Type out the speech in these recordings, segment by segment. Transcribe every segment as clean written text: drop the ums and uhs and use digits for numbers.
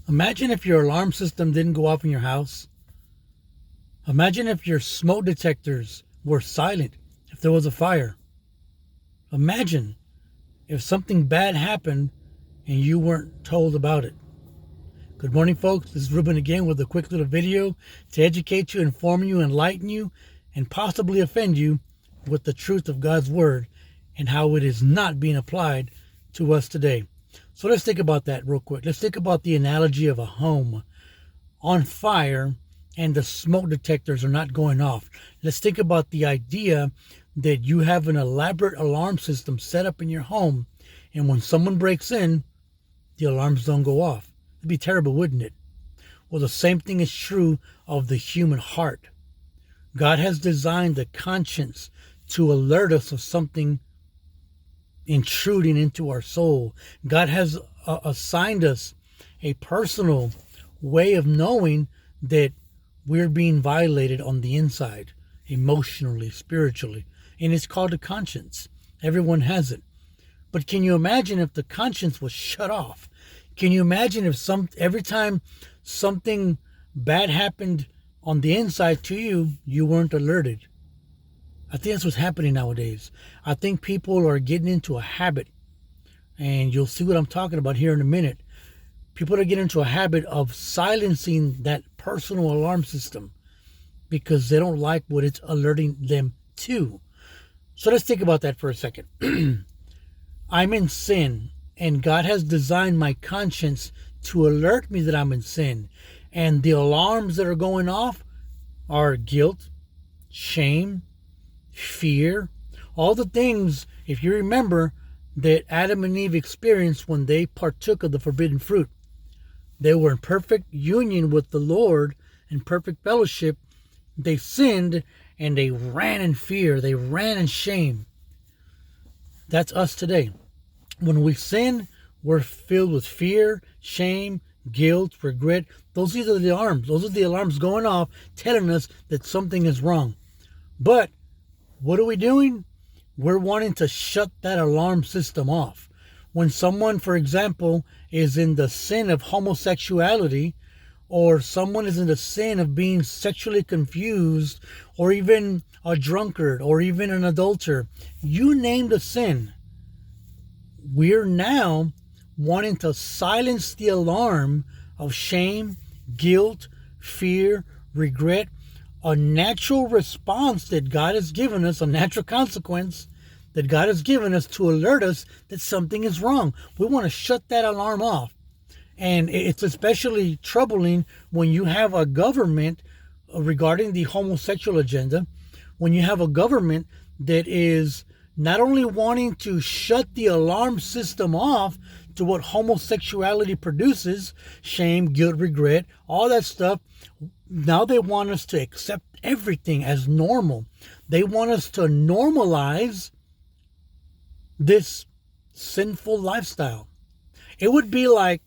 Imagine if your alarm system didn't go off in your house. Imagine if your smoke detectors were silent if there was a fire. Imagine if something bad happened and you weren't told about it. Good morning, folks. This is Ruben again with a quick little video to educate you, inform you, enlighten you, and possibly offend you with the truth of God's Word and how it is not being applied to us today. So let's think about that real quick. Let's think about the analogy of a home on fire and the smoke detectors are not going off. Let's think about the idea that you have an elaborate alarm system set up in your home, and when someone breaks in, the alarms don't go off. It'd be terrible, wouldn't it? Well, the same thing is true of the human heart. God has designed the conscience to alert us of something intruding into our soul. God has assigned us a personal way of knowing that we're being violated on the inside, emotionally, spiritually, and it's called a conscience. Everyone has it. But can you imagine if the conscience was shut off? Can you imagine if every time something bad happened on the inside to you, you weren't alerted? I think that's what's happening nowadays. I think people are getting into a habit, and you'll see what I'm talking about here in a minute. People are getting into a habit of silencing that personal alarm system because they don't like what it's alerting them to. So let's think about that for a second. I'm in sin, and God has designed my conscience to alert me that I'm in sin. And the alarms that are going off are guilt, shame, fear, all the things, if you remember, that Adam and Eve experienced when they partook of the forbidden fruit. They were in perfect union with the Lord, in perfect fellowship. They sinned and they ran in fear. They ran in shame. That's us today. When we sin, we're filled with fear, shame, guilt, regret. Those are the alarms. Those are the alarms going off telling us that something is wrong. But what are we doing? We're wanting to shut that alarm system off. When someone, for example, is in the sin of homosexuality, or someone is in the sin of being sexually confused, or even a drunkard, or even an adulterer, you name the sin, we're now wanting to silence the alarm of shame, guilt, fear, regret, a natural response that God has given us, a natural consequence that God has given us to alert us that something is wrong. We want to shut that alarm off. And it's especially troubling when you have a government regarding the homosexual agenda, when you have a government that is not only wanting to shut the alarm system off to what homosexuality produces, shame, guilt, regret, all that stuff. Now they want us to accept everything as normal. They want us to normalize this sinful lifestyle. It would be like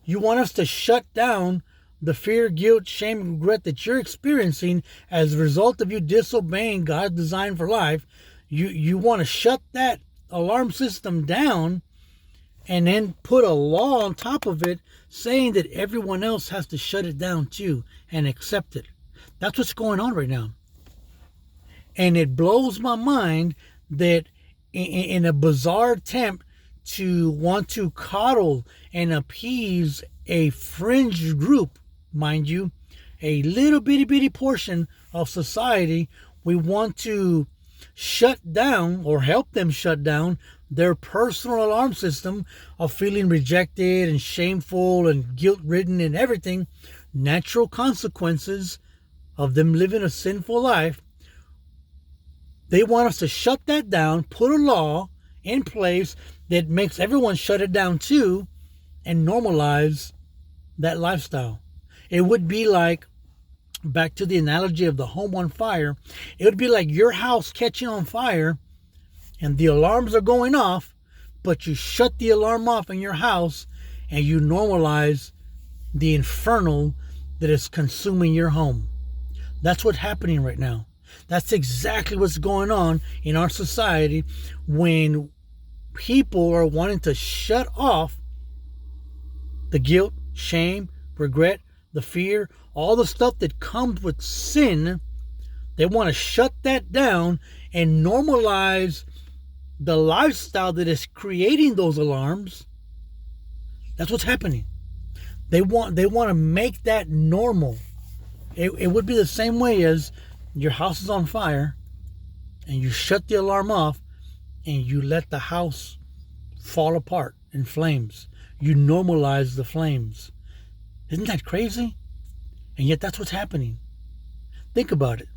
you want us to shut down the fear, guilt, shame, and regret that you're experiencing as a result of you disobeying God's design for life. You want to shut that alarm system down and then put a law on top of it saying that everyone else has to shut it down too and accept it. That's what's going on right now. And it blows my mind that in a bizarre attempt to want to coddle and appease a fringe group, mind you, a little bitty portion of society, we want to shut down or help them shut down their personal alarm system of feeling rejected and shameful and guilt-ridden and everything, natural consequences of them living a sinful life. They want us to shut that down, put a law in place that makes everyone shut it down too, and normalize that lifestyle. It would be like, back to the analogy of the home on fire, it would be like your house catching on fire and the alarms are going off, but you shut the alarm off in your house and you normalize the infernal that is consuming your home. That's what's happening right now. That's exactly what's going on in our society when people are wanting to shut off the guilt, shame, regret, the fear, all the stuff that comes with sin. They want to shut that down and normalize the lifestyle that is creating those alarms. That's what's happening. They want to make that normal. It would be the same way as your house is on fire and you shut the alarm off and you let the house fall apart in flames. You normalize the flames. Isn't that crazy? And yet that's what's happening. Think about it.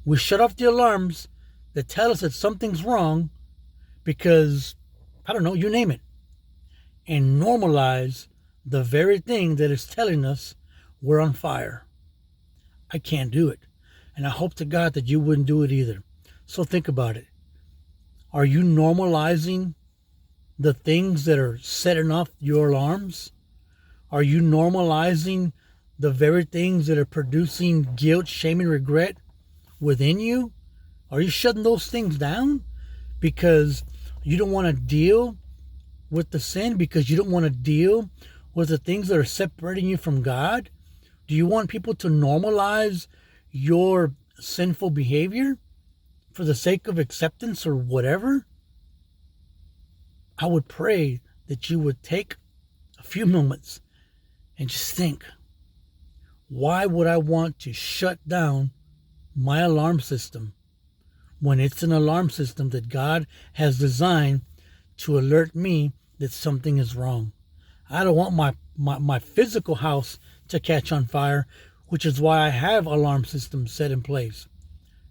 We shut off the alarms that tell us that something's wrong because, I don't know, you name it, and normalize the very thing that is telling us we're on fire. I can't do it. And I hope to God that you wouldn't do it either. So think about it. Are you normalizing the things that are setting off your alarms? Are you normalizing the very things that are producing guilt, shame, and regret within you? Are you shutting those things down because you don't want to deal with the sin, because you don't want to deal with the things that are separating you from God? Do you want people to normalize your sinful behavior for the sake of acceptance or whatever? I would pray that you would take a few moments and just think, why would I want to shut down my alarm system when it's an alarm system that God has designed to alert me that something is wrong? I don't want my physical house to catch on fire, which is why I have alarm systems set in place.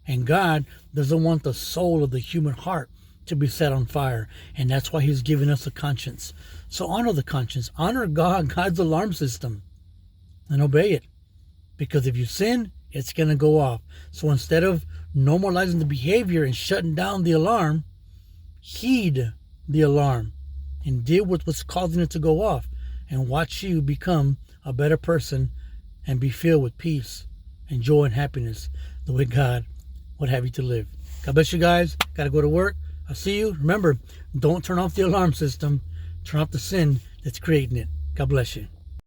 And God doesn't want the soul of the human heart to be set on fire. And that's why he's given us a conscience. So honor the conscience. Honor God's alarm system, and obey it. Because if you sin, it's going to go off. So instead of normalizing the behavior and shutting down the alarm, heed the alarm and deal with what's causing it to go off, and watch you become a better person and be filled with peace and joy and happiness the way God would have you to live. God bless you guys. Got to go to work. I'll see you. Remember, don't turn off the alarm system. Turn off the sin that's creating it. God bless you.